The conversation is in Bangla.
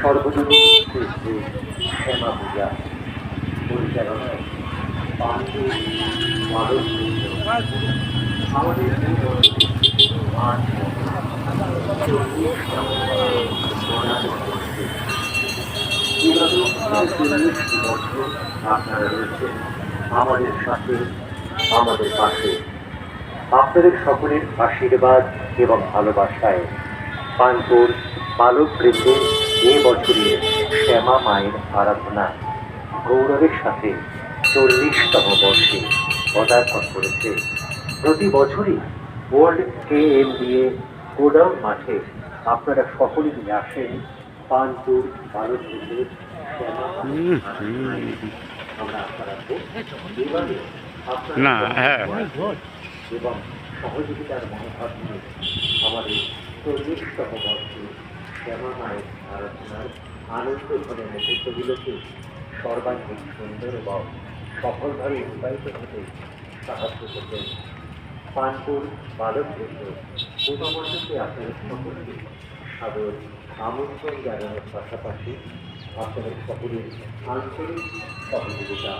সর্বজনীন শ্রী শ্রী শ্যামা পূজা পরিচালনায় পান্ডু মানব আমাদের আজ 40তম বছর আপনারা রয়েছেন আমাদের সাথে, আমাদের পাশে। আপনাদের সকলের আশীর্বাদ এবং ভালোবাসায় পানপুর বালক বৃন্দের এ বছরের শ্যামা মায়ের আরাধনা গৌরবের সাথে 40তম বর্ষে পদার্পণ করেছে। প্রতি বছরই ওয়ার্ল্ড KMDA গোডাউন মাঠে আপনারা সকলে মিলে আসেন পানপুর বালক বৃন্দের শ্যামা আমরা আশা রাখবো না হ্যাঁ এবং সহযোগিতার মনোভাব নিয়ে আমাদের 40তম বর্ষে শ্যামা মায়ের আরাধনার আনন্দ ঘনের মুহূর্তগুলোকে সর্বাঙ্গীন সুন্দর এবং সফলভাবে রূপায়িত হতে সাহায্য করবেন। পানপুর বালক বৃন্দ পূর্ণমণ্ডপে আপনাদের সকলকে সাদর আমন্ত্রণ জানানোর পাশাপাশি আপনাদের সকলের আন্তরিক সহযোগিতা